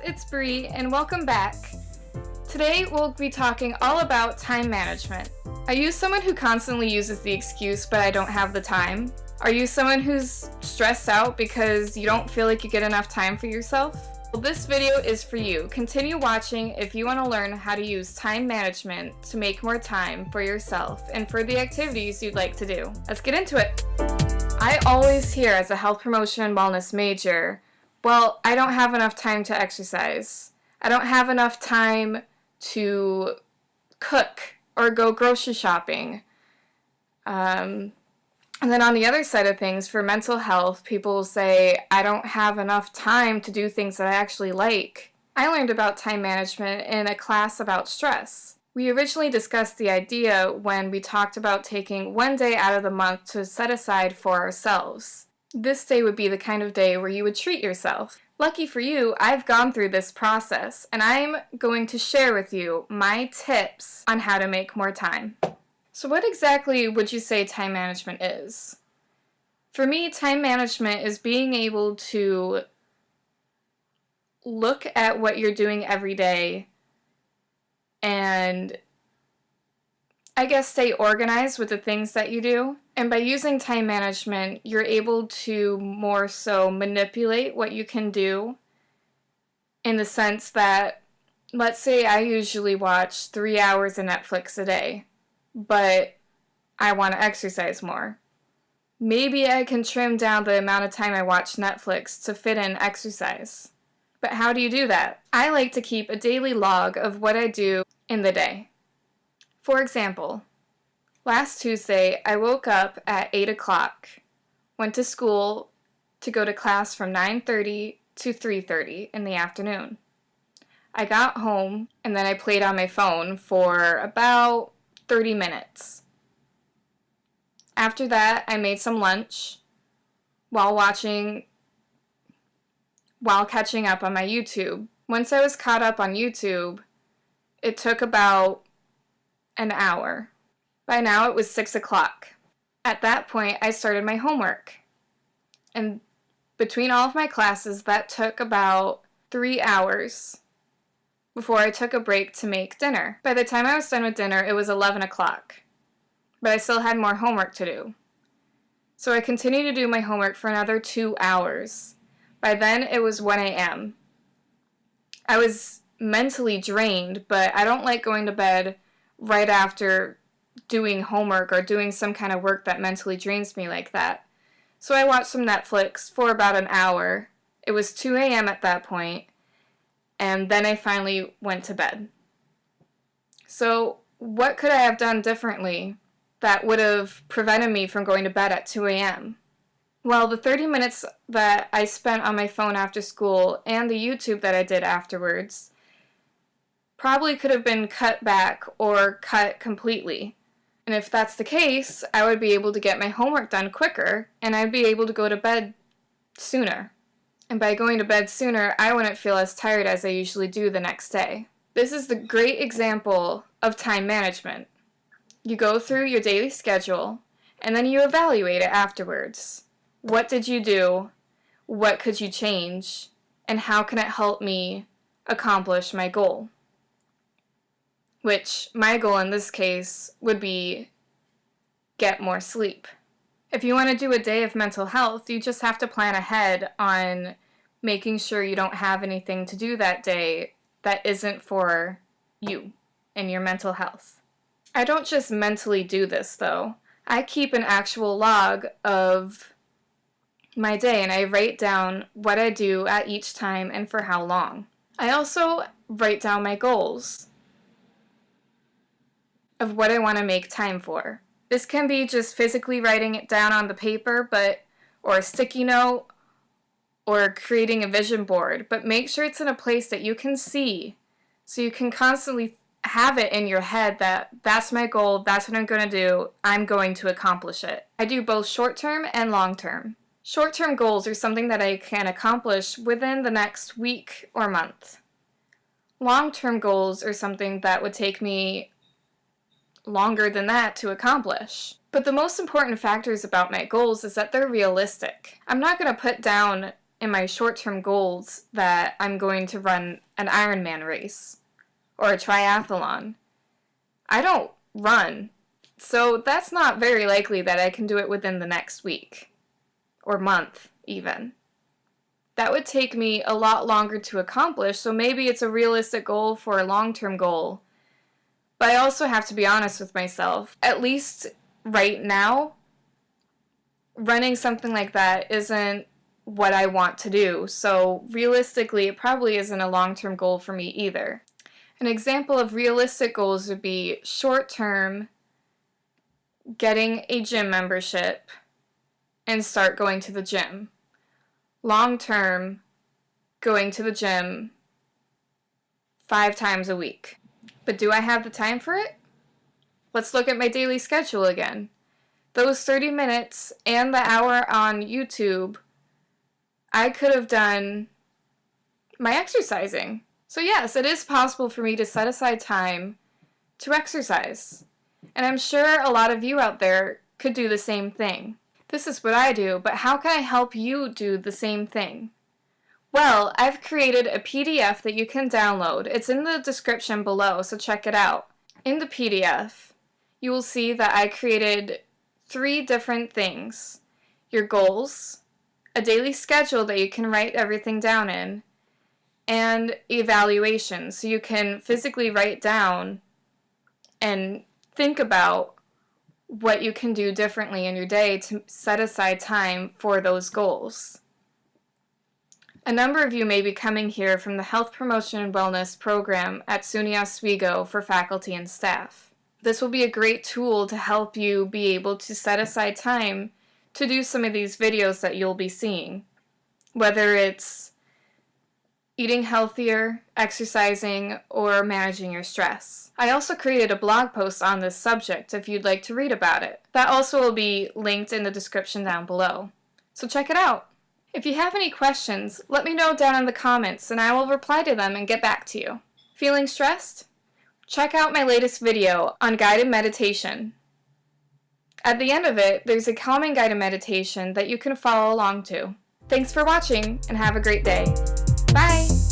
it's Bree, and welcome back. Today we'll be talking all about time management. Are you someone who constantly uses the excuse, but I don't have the time? Are you someone who's stressed out because you don't feel like you get enough time for yourself? Well, this video is for you. Continue watching if you want to learn how to use time management to make more time for yourself and for the activities you'd like to do. Let's get into it. I always hear as a health promotion and wellness major, well, I don't have enough time to exercise. I don't have enough time to cook or go grocery shopping. And then on the other side of things, for mental health, people will say, I don't have enough time to do things that I actually like. I learned about time management in a class about stress. We originally discussed the idea when we talked about taking one day out of the month to set aside for ourselves. This day would be the kind of day where you would treat yourself. Lucky for you, I've gone through this process, and I'm going to share with you my tips on how to make more time. So what exactly would you say time management is? For me, time management is being able to look at what you're doing every day and I guess stay organized with the things that you do. And by using time management, you're able to more so manipulate what you can do in the sense that, let's say I usually watch 3 hours of Netflix a day, but I want to exercise more. Maybe I can trim down the amount of time I watch Netflix to fit in exercise. But how do you do that? I like to keep a daily log of what I do in the day. For example, last Tuesday, I woke up at 8 o'clock, went to school to go to class from 9:30 to 3:30 in the afternoon. I got home, and then I played on my phone for about 30 minutes. After that, I made some lunch while catching up on my YouTube. Once I was caught up on YouTube, it took about an hour. By now it was 6 o'clock. At that point, I started my homework. And between all of my classes, that took about 3 hours before I took a break to make dinner. By the time I was done with dinner, it was 11 o'clock. But I still had more homework to do. So I continued to do my homework for another 2 hours. By then, it was 1 a.m. I was mentally drained, but I don't like going to bed right after doing homework or doing some kind of work that mentally drains me like that. So I watched some Netflix for about an hour. It was 2 a.m. at that point, and then I finally went to bed. So what could I have done differently that would have prevented me from going to bed at 2 a.m.? Well, the 30 minutes that I spent on my phone after school and the YouTube that I did afterwards probably could have been cut back or cut completely. And if that's the case, I would be able to get my homework done quicker and I'd be able to go to bed sooner. And by going to bed sooner, I wouldn't feel as tired as I usually do the next day. This is the great example of time management. You go through your daily schedule and then you evaluate it afterwards. What did you do? What could you change? And how can it help me accomplish my goal? Which, my goal in this case, would be get more sleep. If you want to do a day of mental health, you just have to plan ahead on making sure you don't have anything to do that day that isn't for you and your mental health. I don't just mentally do this, though. I keep an actual log of my day, and I write down what I do at each time and for how long. I also write down my goals of what I want to make time for. This can be just physically writing it down on the paper, or a sticky note, or creating a vision board, but make sure it's in a place that you can see, so you can constantly have it in your head that that's my goal, that's what I'm going to do, I'm going to accomplish it. I do both short-term and long-term. Short-term goals are something that I can accomplish within the next week or month. Long-term goals are something that would take me longer than that to accomplish. But the most important factors about my goals is that they're realistic. I'm not going to put down in my short-term goals that I'm going to run an Ironman race or a triathlon. I don't run, so that's not very likely that I can do it within the next week or month even. That would take me a lot longer to accomplish, so maybe it's a realistic goal for a long-term goal. But I also have to be honest with myself. At least right now, running something like that isn't what I want to do, so realistically it probably isn't a long-term goal for me either. An example of realistic goals would be short-term, getting a gym membership and start going to the gym. Long-term, going to the gym 5 times a week. But do I have the time for it? Let's look at my daily schedule again. Those 30 minutes and the hour on YouTube, I could have done my exercising. So yes, it is possible for me to set aside time to exercise. And I'm sure a lot of you out there could do the same thing. This is what I do, but how can I help you do the same thing? Well, I've created a PDF that you can download. It's in the description below, so check it out. In the PDF, you will see that I created 3 different things. Your goals, a daily schedule that you can write everything down in, and evaluation, so you can physically write down and think about what you can do differently in your day to set aside time for those goals. A number of you may be coming here from the Health Promotion and Wellness program at SUNY Oswego for faculty and staff. This will be a great tool to help you be able to set aside time to do some of these videos that you'll be seeing, whether it's eating healthier, exercising, or managing your stress. I also created a blog post on this subject if you'd like to read about it. That also will be linked in the description down below. So check it out. If you have any questions, let me know down in the comments and I will reply to them and get back to you. Feeling stressed? Check out my latest video on guided meditation. At the end of it, there's a calming guided meditation that you can follow along to. Thanks for watching and have a great day. Bye!